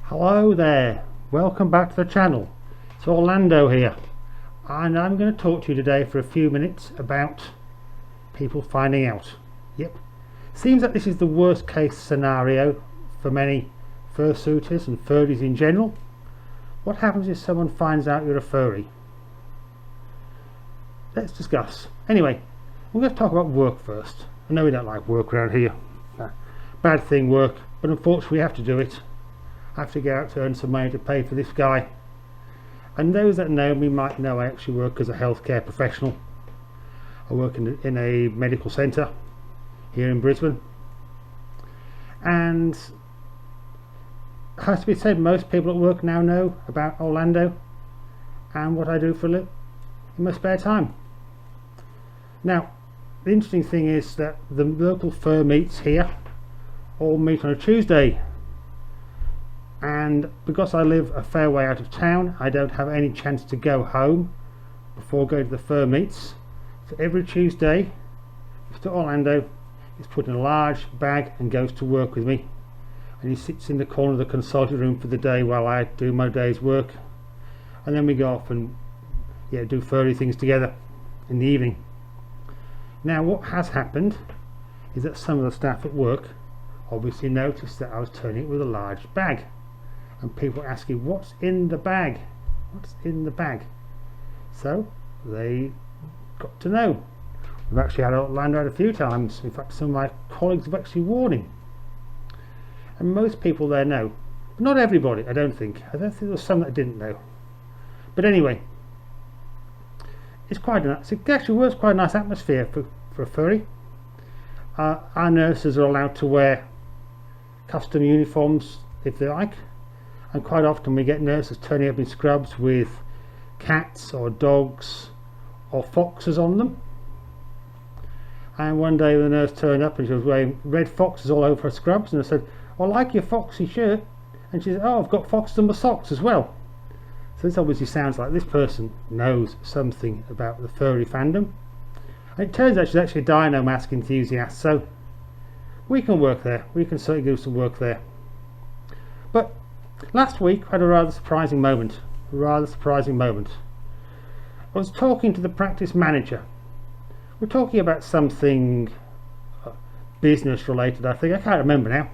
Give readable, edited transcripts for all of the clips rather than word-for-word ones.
Hello there, welcome back to the channel. It's Orlando here, and I'm going to talk to you today for a few minutes about people finding out. Yep, seems that this is the worst case scenario for many fursuiters and furries in general. What happens if someone finds out you're a furry? Let's discuss. Anyway, we're going to talk about work first. I know we don't like work around here. Bad thing, work, but unfortunately we have to do it. I have to go out to earn some money to pay for this guy. And those that know me might know I actually work as a healthcare professional. I work in a medical centre here in Brisbane. And it has to be said, most people at work now know about Orlando and what I do for a living in my spare time. Now, the interesting thing is that the local fur meets here all meet on a Tuesday. And because I live a fair way out of town, I don't have any chance to go home before going to the fur meets. So every Tuesday, Mr. Orlando is put in a large bag and goes to work with me, and he sits in the corner of the consulting room for the day while I do my day's work, and then we go off and do furry things together in the evening. Now, what has happened is that some of the staff at work obviously noticed that I was turning it with a large bag. And people asking, what's in the bag? What's in the bag? So they got to know. We've actually had Orlando out a few times. In fact, some of my colleagues have actually worn him. And most people there know. But not everybody, I don't think. I don't think there was some that didn't know. But anyway, it's quite nice. It actually works quite a nice atmosphere for a furry. Our nurses are allowed to wear custom uniforms if they like. And quite often we get nurses turning up in scrubs with cats or dogs or foxes on them. And one day the nurse turned up and she was wearing red foxes all over her scrubs, and I said, I like your foxy shirt. And she said, oh, I've got foxes on my socks as well. So this obviously sounds like this person knows something about the furry fandom. And it turns out she's actually a dino mask enthusiast, so we can work there. We can certainly do some work there. But last week I had a rather surprising moment. I was talking to the practice manager. We're talking about something business related, I think. I can't remember now.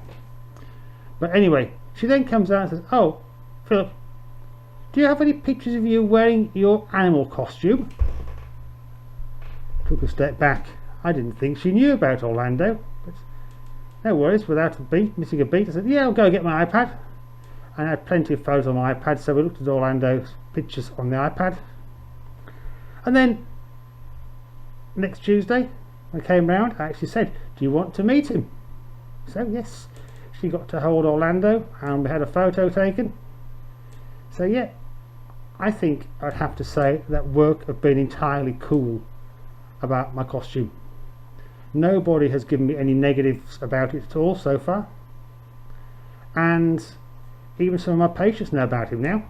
But anyway, she then comes out and says, oh, Philip, do you have any pictures of you wearing your animal costume? Took a step back. I didn't think she knew about Orlando. But no worries, without missing a beat, I said, yeah, I'll go get my iPad. And I had plenty of photos on my iPad, so we looked at Orlando's pictures on the iPad. And then next Tuesday I came round, I actually said, do you want to meet him? So yes, she got to hold Orlando and we had a photo taken. So yeah, I think I'd have to say that work have been entirely cool about my costume. Nobody has given me any negatives about it at all so far. And even some of my patients know about him now.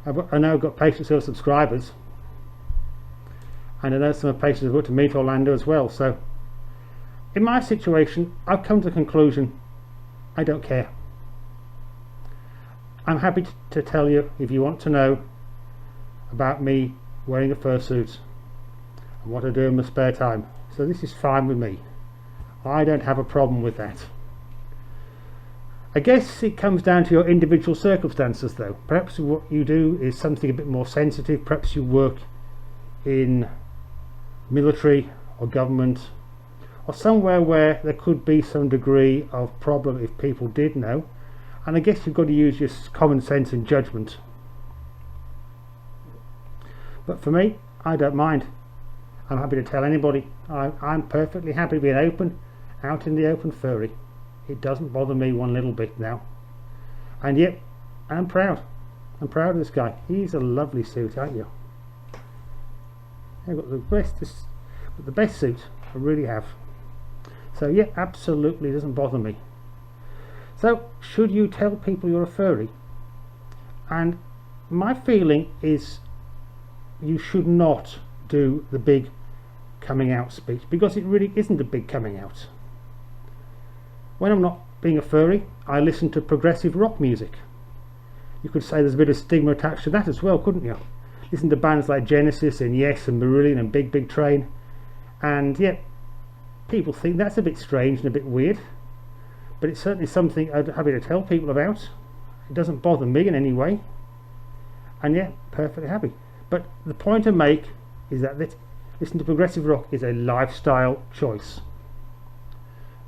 I know I've got patients who are subscribers, and I know some of my patients have got to meet Orlando as well. So in my situation, I've come to the conclusion I don't care. I'm happy to tell you if you want to know about me wearing a fursuit and what I do in my spare time. So this is fine with me. I don't have a problem with that. I guess it comes down to your individual circumstances though. Perhaps what you do is something a bit more sensitive. Perhaps you work in military or government or somewhere where there could be some degree of problem if people did know. And I guess you've got to use your common sense and judgment. But for me, I don't mind. I'm happy to tell anybody. I'm perfectly happy being open, out in the open furry. It doesn't bother me one little bit now. And yet, I'm proud. I'm proud of this guy. He's a lovely suit, aren't you? I've got the best suit. I really have. So yeah, absolutely doesn't bother me. So, should you tell people you're a furry? And my feeling is you should not do the big coming out speech, because it really isn't a big coming out. When I'm not being a furry, I listen to progressive rock music. You could say there's a bit of stigma attached to that as well, couldn't you? Listen to bands like Genesis and Yes and Marillion and Big Big Train, and yeah, people think that's a bit strange and a bit weird, but it's certainly something I'd be happy to tell people about. It doesn't bother me in any way, and yeah, perfectly happy. But the point I make is that listening to progressive rock is a lifestyle choice.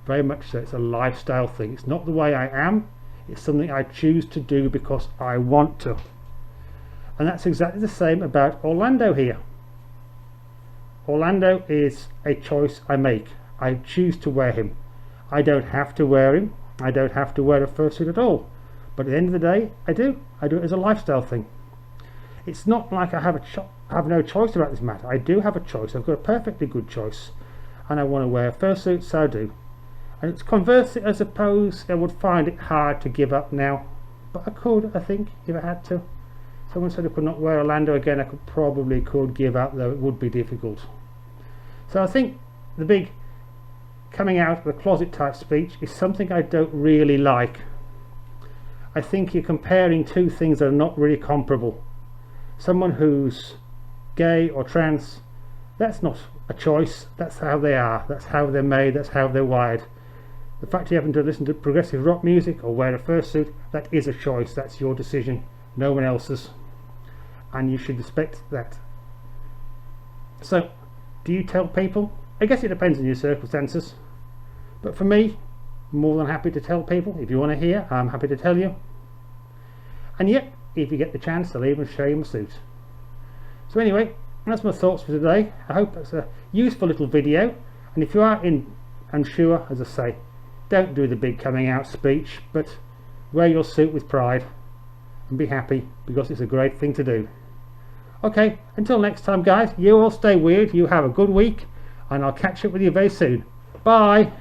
Very much so. It's a lifestyle thing. It's not the way I am. It's something I choose to do because I want to. And that's exactly the same about Orlando here. Orlando is a choice I make. I choose to wear him. I don't have to wear him. I don't have to wear a fursuit at all. But at the end of the day, I do. I do it as a lifestyle thing. It's not like I have no choice about this matter. I do have a choice. I've got a perfectly good choice. And I want to wear a fursuit, so I do. And it's conversely, I suppose I would find it hard to give up now, but I could, I think, if I had to. Someone said I could not wear Orlando again. I could give up, though it would be difficult. So I think the big coming out of the closet type speech is something I don't really like. I think you're comparing two things that are not really comparable. Someone who's gay or trans, that's not a choice. That's how they are. That's how they're made. That's how they're wired. The fact you happen to listen to progressive rock music or wear a fursuit, that is a choice. That's your decision, no one else's, and you should respect that. So, do you tell people? I guess it depends on your circumstances, but for me, more than happy to tell people. If you want to hear, I'm happy to tell you. And yet, if you get the chance, I'll even show you my suit. So anyway, that's my thoughts for today. I hope it's a useful little video, and if you are unsure, as I say, don't do the big coming out speech, but wear your suit with pride and be happy, because it's a great thing to do. Okay, until next time guys, you all stay weird, you have a good week, and I'll catch up with you very soon. Bye!